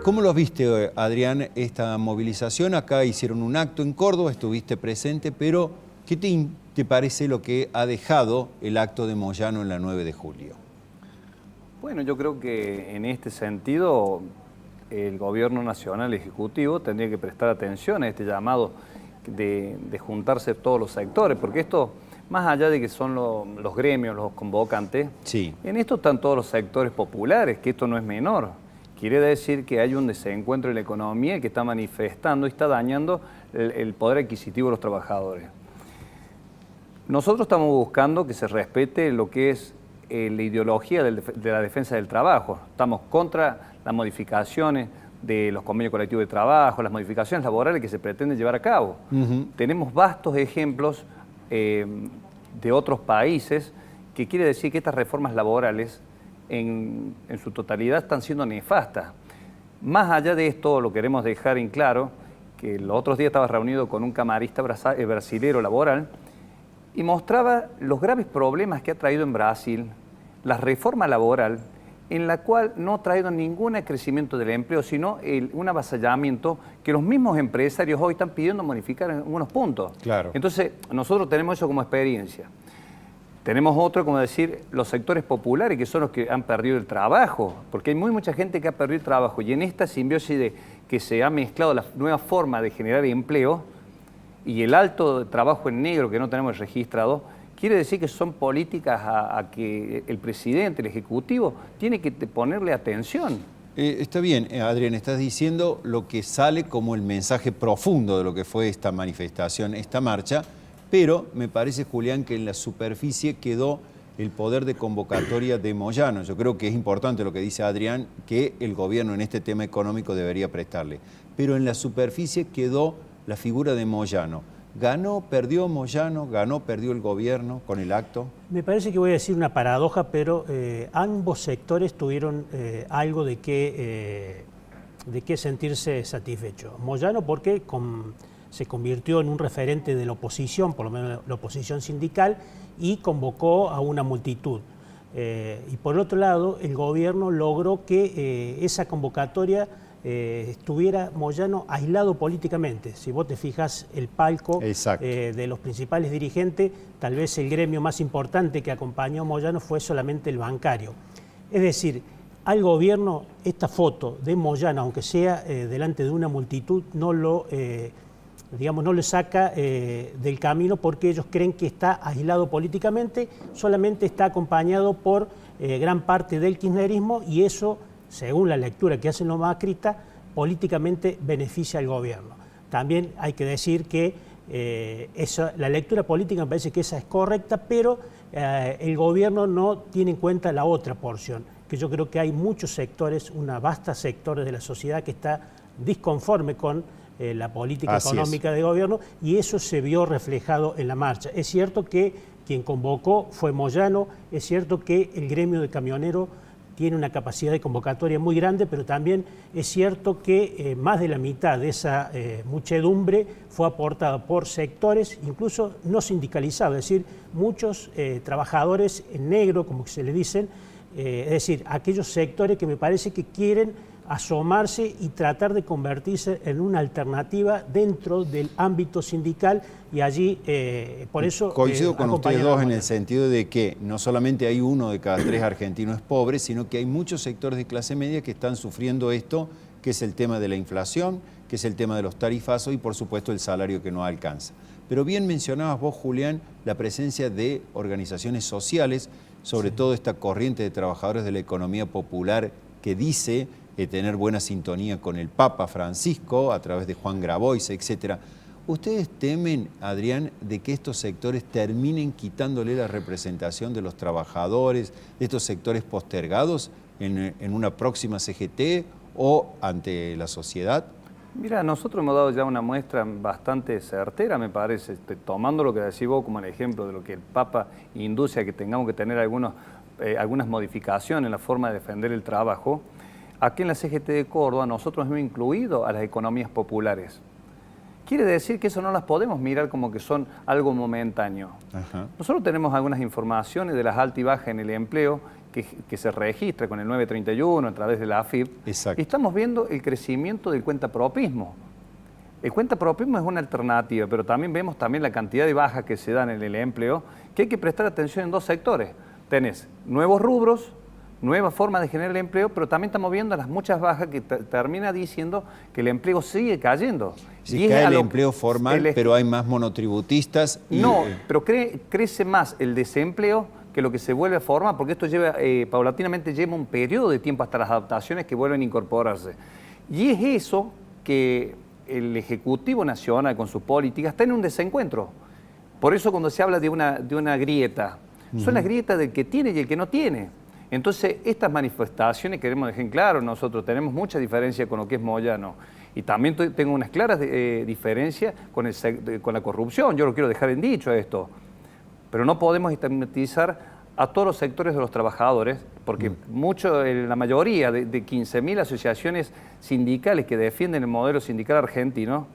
¿Cómo lo viste, Adrián, esta movilización? Acá hicieron un acto en Córdoba, estuviste presente, pero ¿qué te parece lo que ha dejado el acto de Moyano en la 9 de julio? Bueno, yo creo que en este sentido el gobierno nacional ejecutivo tendría que prestar atención a este llamado de juntarse todos los sectores, porque esto, más allá de que son los gremios, los convocantes, sí, en esto están todos los sectores populares, que esto no es menor. Quiere decir que hay un desencuentro en la economía que está manifestando y está dañando el poder adquisitivo de los trabajadores. Nosotros estamos buscando que se respete lo que es la ideología de la defensa del trabajo. Estamos contra las modificaciones de los convenios colectivos de trabajo, las modificaciones laborales que se pretenden llevar a cabo. Tenemos vastos ejemplos de otros países que quiere decir que estas reformas laborales en su totalidad están siendo nefastas. Más allá de esto, lo queremos dejar en claro, que los otros días estaba reunido con un camarista brasilero laboral y mostraba los graves problemas que ha traído en Brasil la reforma laboral, en la cual no ha traído ningún crecimiento del empleo, sino un avasallamiento que los mismos empresarios hoy están pidiendo modificar en algunos puntos. Claro. Entonces, nosotros tenemos eso como experiencia. Tenemos otro, como decir, los sectores populares, que son los que han perdido el trabajo, porque hay mucha gente que ha perdido el trabajo, y en esta simbiosis de que se ha mezclado la nueva forma de generar empleo y el alto trabajo en negro que no tenemos registrado, quiere decir que son políticas a que el presidente, el Ejecutivo, tiene que ponerle atención. Está bien, Adrián, estás diciendo lo que sale como el mensaje profundo de lo que fue esta manifestación, esta marcha, pero me parece, Julián, que en la superficie quedó el poder de convocatoria de Moyano. Yo creo que es importante lo que dice Adrián, que el gobierno en este tema económico debería prestarle. Pero en la superficie quedó la figura de Moyano. ¿Ganó, perdió Moyano? ¿Ganó, perdió el gobierno con el acto? Me parece que voy a decir una paradoja, pero ambos sectores tuvieron algo de qué sentirse satisfechos. Moyano porque se convirtió en un referente de la oposición, por lo menos la oposición sindical, y convocó a una multitud. Y por otro lado, el gobierno logró que esa convocatoria estuviera Moyano aislado políticamente. Si vos te fijas el palco de los principales dirigentes, tal vez el gremio más importante que acompañó a Moyano fue solamente el bancario. Es decir, al gobierno esta foto de Moyano, aunque sea delante de una multitud, no lo saca del camino, porque ellos creen que está aislado políticamente, solamente está acompañado por gran parte del kirchnerismo, y eso, según la lectura que hacen los macristas, políticamente beneficia al gobierno. También hay que decir que la lectura política me parece que esa es correcta, pero el gobierno no tiene en cuenta la otra porción, que yo creo que hay muchos sectores, una vasta sectores de la sociedad que está disconforme con la política económica del gobierno, y eso se vio reflejado en la marcha. Es cierto que quien convocó fue Moyano, es cierto que el gremio de camioneros tiene una capacidad de convocatoria muy grande, pero también es cierto que más de la mitad de esa muchedumbre fue aportada por sectores, incluso no sindicalizados, es decir, muchos trabajadores en negro, como se le dicen, es decir, aquellos sectores que me parece que quieren asomarse y tratar de convertirse en una alternativa dentro del ámbito sindical, y allí por eso coincido con ustedes dos en el sentido de que no solamente hay 1 de cada 3 argentinos pobres, sino que hay muchos sectores de clase media que están sufriendo esto, que es el tema de la inflación, que es el tema de los tarifazos y por supuesto el salario que no alcanza. Pero bien mencionabas vos, Julián, la presencia de organizaciones sociales, sobre todo esta corriente de trabajadores de la economía popular que dice tener buena sintonía con el Papa Francisco a través de Juan Grabois, etc. ¿Ustedes temen, Adrián, de que estos sectores terminen quitándole la representación de los trabajadores, de estos sectores postergados en una próxima CGT o ante la sociedad? Mira, nosotros hemos dado ya una muestra bastante certera, me parece, tomando lo que decís vos como el ejemplo de lo que el Papa induce a que tengamos que tener algunas modificaciones en la forma de defender el trabajo. Aquí en la CGT de Córdoba nosotros hemos incluido a las economías populares. Quiere decir que eso no las podemos mirar como que son algo momentáneo. Nosotros tenemos algunas informaciones de las altas y bajas en el empleo que se registra con el 931 a través de la AFIP, Exacto. estamos viendo el crecimiento del cuentapropismo. El cuentapropismo es una alternativa, pero también vemos la cantidad de bajas que se dan en el empleo, que hay que prestar atención en dos sectores. Tenés nuevos rubros, nuevas formas de generar empleo, pero también estamos viendo las muchas bajas que termina diciendo que el empleo sigue cayendo. Sí, cae el empleo formal, pero hay más monotributistas. No, pero crece más el desempleo que lo que se vuelve a formar, porque esto paulatinamente lleva un periodo de tiempo hasta las adaptaciones que vuelven a incorporarse. Y es eso que el Ejecutivo Nacional con sus políticas está en un desencuentro. Por eso cuando se habla de una grieta, son las grietas del que tiene y el que no tiene. Entonces, estas manifestaciones queremos dejar en claro, nosotros tenemos mucha diferencia con lo que es Moyano. Y también tengo unas claras diferencias con la corrupción. Yo lo quiero dejar en dicho esto. Pero no podemos estigmatizar a todos los sectores de los trabajadores, porque la mayoría de 15.000 asociaciones sindicales que defienden el modelo sindical argentino,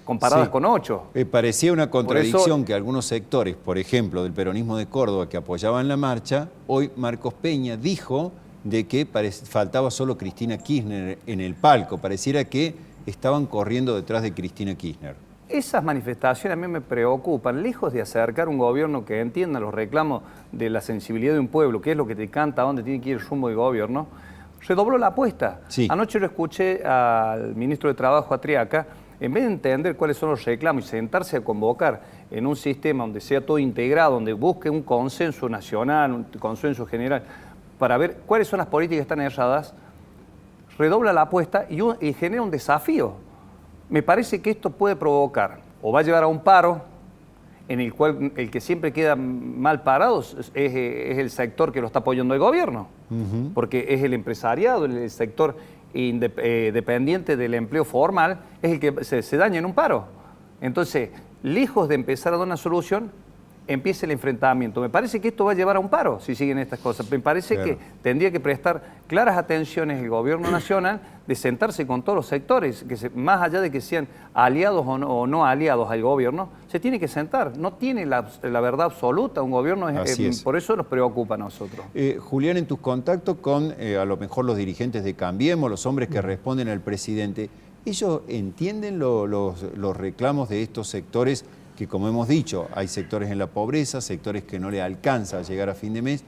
comparadas con 8. Parecía una contradicción que algunos sectores, por ejemplo, del peronismo de Córdoba, que apoyaban la marcha, hoy Marcos Peña dijo de que faltaba solo Cristina Kirchner en el palco. Pareciera que estaban corriendo detrás de Cristina Kirchner. Esas manifestaciones a mí me preocupan, lejos de acercar un gobierno que entienda los reclamos de la sensibilidad de un pueblo, que es lo que te canta, a dónde tiene que ir el rumbo del gobierno, redobló la apuesta. Sí. Anoche lo escuché al ministro de Trabajo, Atriaca, en vez de entender cuáles son los reclamos y sentarse a convocar en un sistema donde sea todo integrado, donde busque un consenso nacional, un consenso general, para ver cuáles son las políticas que están erradas, redobla la apuesta y genera un desafío. Me parece que esto puede provocar, o va a llevar a un paro, en el cual el que siempre queda mal parado es el sector que lo está apoyando el gobierno, porque es el empresariado, el sector dependiente del empleo formal, es el que se daña en un paro. Entonces, lejos de empezar a dar una solución, empieza el enfrentamiento. Me parece que esto va a llevar a un paro si siguen estas cosas. Me parece que tendría que prestar claras atenciones el gobierno nacional de sentarse con todos los sectores, que más allá de que sean aliados o no aliados al gobierno, se tiene que sentar. No tiene la verdad absoluta un gobierno, por eso nos preocupa a nosotros. Julián, en tus contactos con a lo mejor los dirigentes de Cambiemos, los hombres que responden al presidente, ¿ellos entienden los reclamos de estos sectores? Que como hemos dicho, hay sectores en la pobreza, sectores que no le alcanza a llegar a fin de mes,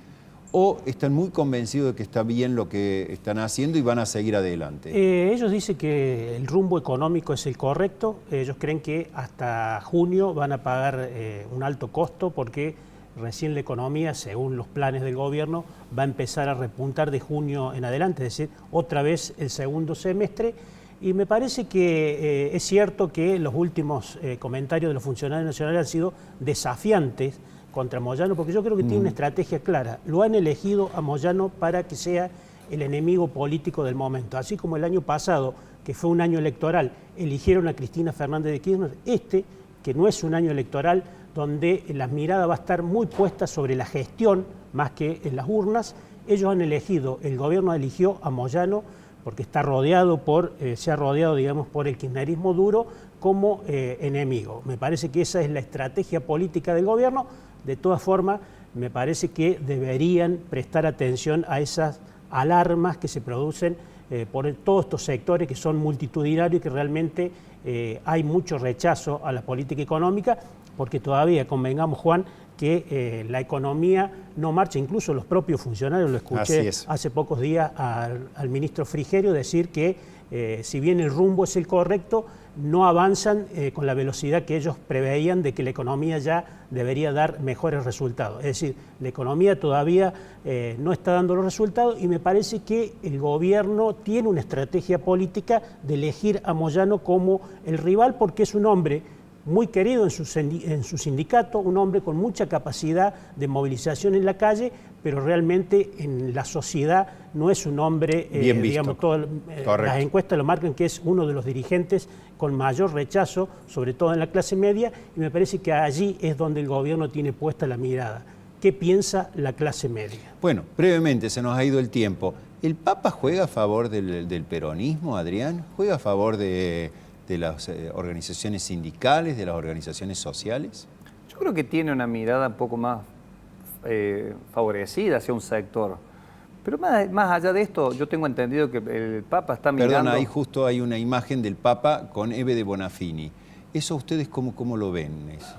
o están muy convencidos de que está bien lo que están haciendo y van a seguir adelante. Ellos dicen que el rumbo económico es el correcto. Ellos creen que hasta junio van a pagar un alto costo porque recién la economía, según los planes del gobierno, va a empezar a repuntar de junio en adelante, es decir, otra vez el segundo semestre. Y me parece que es cierto que los últimos comentarios de los funcionarios nacionales han sido desafiantes contra Moyano, porque yo creo que tiene una estrategia clara. Lo han elegido a Moyano para que sea el enemigo político del momento. Así como el año pasado, que fue un año electoral, eligieron a Cristina Fernández de Kirchner, que no es un año electoral, donde la mirada va a estar muy puesta sobre la gestión más que en las urnas. Ellos han elegido, el gobierno eligió a Moyano porque está rodeado se ha rodeado, digamos, por el kirchnerismo duro como enemigo. Me parece que esa es la estrategia política del gobierno. De todas formas, me parece que deberían prestar atención a esas alarmas que se producen por todos estos sectores que son multitudinarios y que realmente hay mucho rechazo a la política económica, porque todavía, convengamos, Juan, que la economía no marcha. Incluso los propios funcionarios, lo escuché hace pocos días al ministro Frigerio decir que si bien el rumbo es el correcto, no avanzan con la velocidad que ellos preveían de que la economía ya debería dar mejores resultados. Es decir, la economía todavía no está dando los resultados y me parece que el gobierno tiene una estrategia política de elegir a Moyano como el rival, porque es un hombre muy querido en su sindicato, un hombre con mucha capacidad de movilización en la calle, pero realmente en la sociedad no es un hombre, bien visto. Digamos, las encuestas lo marcan que es uno de los dirigentes con mayor rechazo, sobre todo en la clase media, y me parece que allí es donde el gobierno tiene puesta la mirada. ¿Qué piensa la clase media? Bueno, brevemente, se nos ha ido el tiempo. ¿El Papa juega a favor del peronismo, Adrián? ¿Juega a favor de las organizaciones sindicales, de las organizaciones sociales? Yo creo que tiene una mirada un poco más favorecida hacia un sector. Pero más allá de esto, yo tengo entendido que el Papa está mirando... Perdón, ahí justo hay una imagen del Papa con Eve de Bonafini. ¿Eso ustedes cómo lo ven? Eso?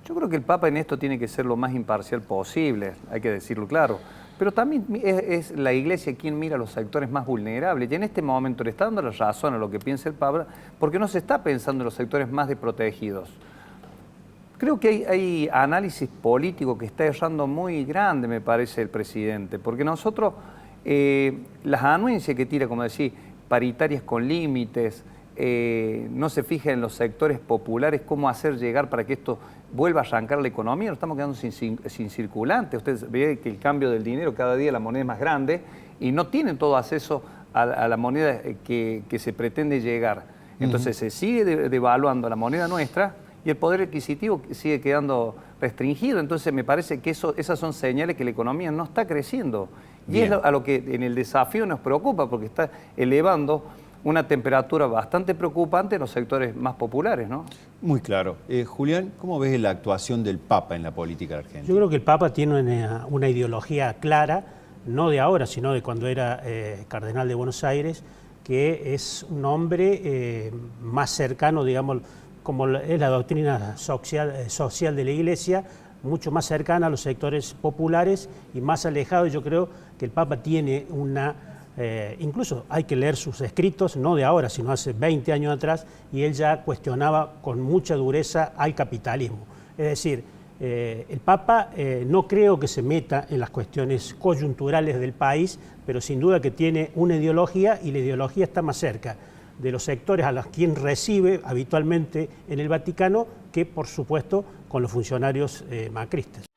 Yo creo que el Papa en esto tiene que ser lo más imparcial posible, hay que decirlo claro. Pero también es la Iglesia quien mira a los sectores más vulnerables. Y en este momento le está dando la razón a lo que piensa el Papa, porque no se está pensando en los sectores más desprotegidos. Creo que hay análisis político que está errando muy grande, me parece, el presidente, porque nosotros, las anuencias que tira, como decir, paritarias con límites, no se fija en los sectores populares, cómo hacer llegar para que esto vuelva a arrancar la economía, nos estamos quedando sin circulante. Usted ve que el cambio del dinero, cada día la moneda es más grande y no tienen todo acceso a la moneda que se pretende llegar. Entonces se sigue devaluando la moneda nuestra, y el poder adquisitivo sigue quedando restringido. Entonces me parece que esas son señales que la economía no está creciendo. Y Bien. es a lo que en el desafío nos preocupa, porque está elevando una temperatura bastante preocupante en los sectores más populares, ¿no? Muy claro. Julián, ¿cómo ves la actuación del Papa en la política argentina? Yo creo que el Papa tiene una ideología clara, no de ahora, sino de cuando era cardenal de Buenos Aires, que es un hombre más cercano, digamos, como es la doctrina social de la Iglesia, mucho más cercana a los sectores populares y más alejado. Yo creo que el Papa tiene incluso hay que leer sus escritos, no de ahora, sino hace 20 años atrás, y él ya cuestionaba con mucha dureza al capitalismo. Es decir, el Papa no creo que se meta en las cuestiones coyunturales del país, pero sin duda que tiene una ideología, y la ideología está más cerca de los sectores a los quien recibe habitualmente en el Vaticano que, por supuesto, con los funcionarios macristas.